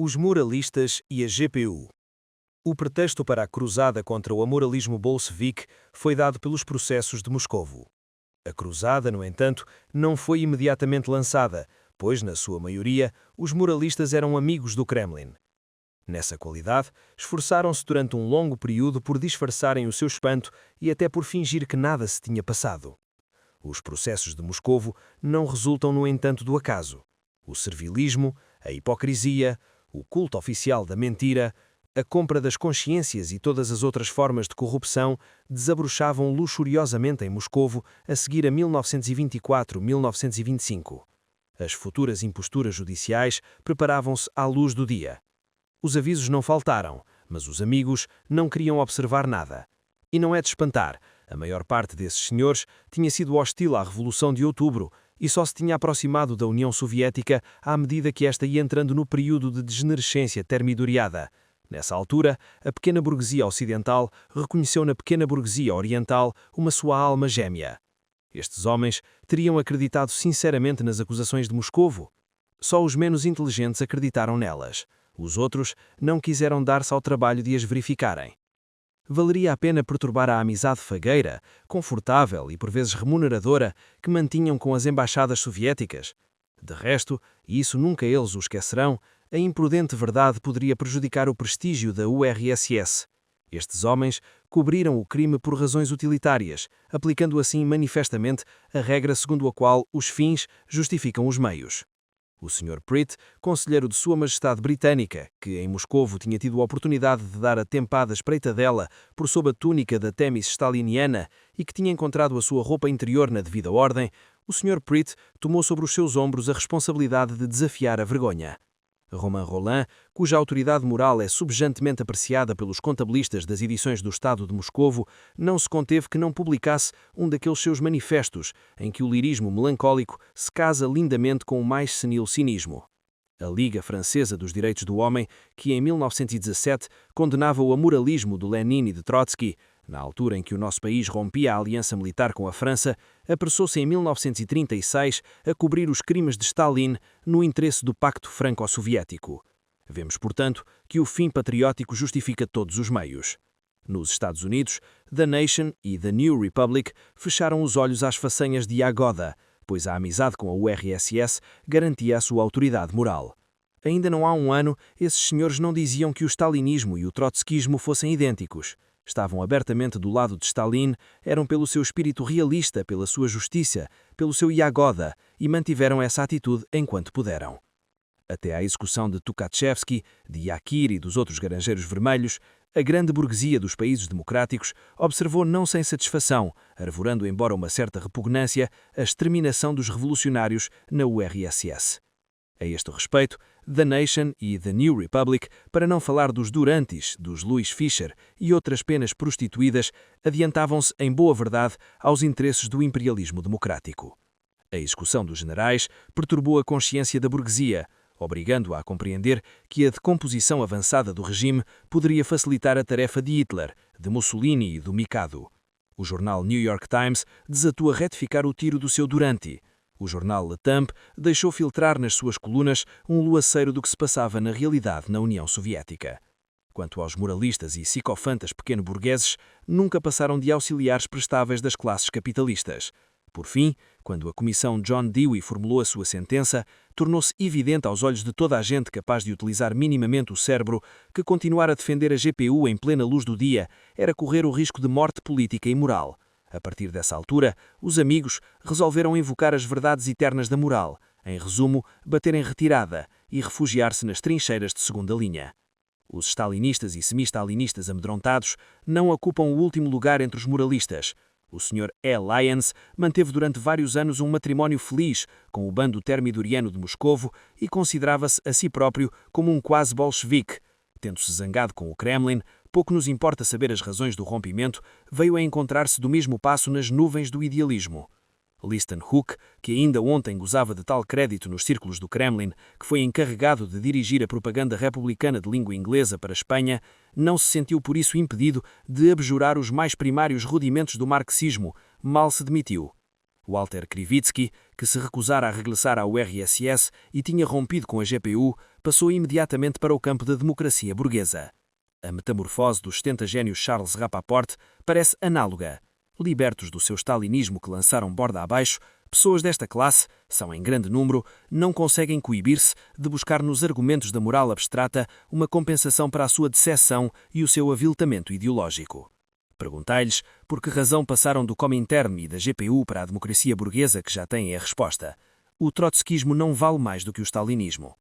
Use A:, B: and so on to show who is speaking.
A: Os muralistas e a GPU. O pretexto para a cruzada contra o amoralismo bolchevique foi dado pelos processos de Moscovo. A cruzada, no entanto, não foi imediatamente lançada, pois, na sua maioria, os muralistas eram amigos do Kremlin. Nessa qualidade, esforçaram-se durante um longo período por disfarçarem o seu espanto e até por fingir que nada se tinha passado. Os processos de Moscovo não resultam, no entanto, do acaso. O servilismo, a hipocrisia, o culto oficial da mentira, a compra das consciências e todas as outras formas de corrupção desabrochavam luxuriosamente em Moscovo a seguir a 1924-1925. As futuras imposturas judiciais preparavam-se à luz do dia. Os avisos não faltaram, mas os amigos não queriam observar nada. E não é de espantar, a maior parte desses senhores tinha sido hostil à Revolução de Outubro e só se tinha aproximado da União Soviética à medida que esta ia entrando no período de degenerescência termidoriada. Nessa altura, a pequena burguesia ocidental reconheceu na pequena burguesia oriental uma sua alma gêmea. Estes homens teriam acreditado sinceramente nas acusações de Moscovo. Só os menos inteligentes acreditaram nelas. Os outros não quiseram dar-se ao trabalho de as verificarem. Valeria a pena perturbar a amizade fagueira, confortável e por vezes remuneradora que mantinham com as embaixadas soviéticas? De resto, e isso nunca eles o esquecerão, a imprudente verdade poderia prejudicar o prestígio da URSS. Estes homens cobriram o crime por razões utilitárias, aplicando assim manifestamente a regra segundo a qual os fins justificam os meios. O Sr. Pritt, conselheiro de Sua Majestade Britânica, que em Moscovo tinha tido a oportunidade de dar a tempada espreitadela por sob a túnica da Temis staliniana e que tinha encontrado a sua roupa interior na devida ordem, o Sr. Pritt tomou sobre os seus ombros a responsabilidade de desafiar a vergonha. Romain Rolland, cuja autoridade moral é subjantemente apreciada pelos contabilistas das edições do Estado de Moscovo, não se conteve que não publicasse um daqueles seus manifestos em que o lirismo melancólico se casa lindamente com o mais senil cinismo. A Liga Francesa dos Direitos do Homem, que em 1917 condenava o amoralismo de Lenin e de Trotsky, na altura em que o nosso país rompia a aliança militar com a França, apressou-se em 1936 a cobrir os crimes de Stalin no interesse do Pacto Franco-Soviético. Vemos, portanto, que o fim patriótico justifica todos os meios. Nos Estados Unidos, The Nation e The New Republic fecharam os olhos às façanhas de Yagoda, pois a amizade com a URSS garantia a sua autoridade moral. Ainda não há um ano, esses senhores não diziam que o stalinismo e o trotskismo fossem idênticos. Estavam abertamente do lado de Stalin, eram pelo seu espírito realista, pela sua justiça, pelo seu Yagoda, e mantiveram essa atitude enquanto puderam. Até à execução de Tukhachevsky, de Yakir e dos outros granjeiros vermelhos, a grande burguesia dos países democráticos observou não sem satisfação, arvorando embora uma certa repugnância, a exterminação dos revolucionários na URSS. A este respeito, The Nation e The New Republic, para não falar dos Durantes, dos Louis Fischer e outras penas prostituídas, adiantavam-se, em boa verdade, aos interesses do imperialismo democrático. A execução dos generais perturbou a consciência da burguesia, obrigando-a a compreender que a decomposição avançada do regime poderia facilitar a tarefa de Hitler, de Mussolini e do Mikado. O jornal New York Times desatou a retificar o tiro do seu Durante. O jornal Le Temps deixou filtrar nas suas colunas um luaceiro do que se passava na realidade na União Soviética. Quanto aos moralistas e psicofantas pequeno-burgueses, nunca passaram de auxiliares prestáveis das classes capitalistas. Por fim, quando a comissão John Dewey formulou a sua sentença, tornou-se evidente aos olhos de toda a gente capaz de utilizar minimamente o cérebro que continuar a defender a GPU em plena luz do dia era correr o risco de morte política e moral. A partir dessa altura, os amigos resolveram invocar as verdades eternas da moral, em resumo, bater em retirada e refugiar-se nas trincheiras de segunda linha. Os stalinistas e semi-stalinistas amedrontados não ocupam o último lugar entre os moralistas. O Sr. E. Lyons manteve durante vários anos um matrimónio feliz com o bando termidoriano de Moscovo e considerava-se a si próprio como um quase bolchevique. Tendo-se zangado com o Kremlin, pouco nos importa saber as razões do rompimento, veio a encontrar-se do mesmo passo nas nuvens do idealismo. Liston Hook, que ainda ontem gozava de tal crédito nos círculos do Kremlin, que foi encarregado de dirigir a propaganda republicana de língua inglesa para a Espanha, não se sentiu por isso impedido de abjurar os mais primários rudimentos do marxismo, mal se demitiu. Walter Krivitsky, que se recusara a regressar ao RSS e tinha rompido com a GPU, passou imediatamente para o campo da democracia burguesa. A metamorfose do 70 gênio Charles Rappaport parece análoga. Libertos do seu stalinismo que lançaram borda abaixo, pessoas desta classe, são em grande número, não conseguem coibir-se de buscar nos argumentos da moral abstrata uma compensação para a sua decepção e o seu aviltamento ideológico. Perguntai-lhes por que razão passaram do Comintern e da GPU para a democracia burguesa que já têm a resposta. O trotskismo não vale mais do que o stalinismo.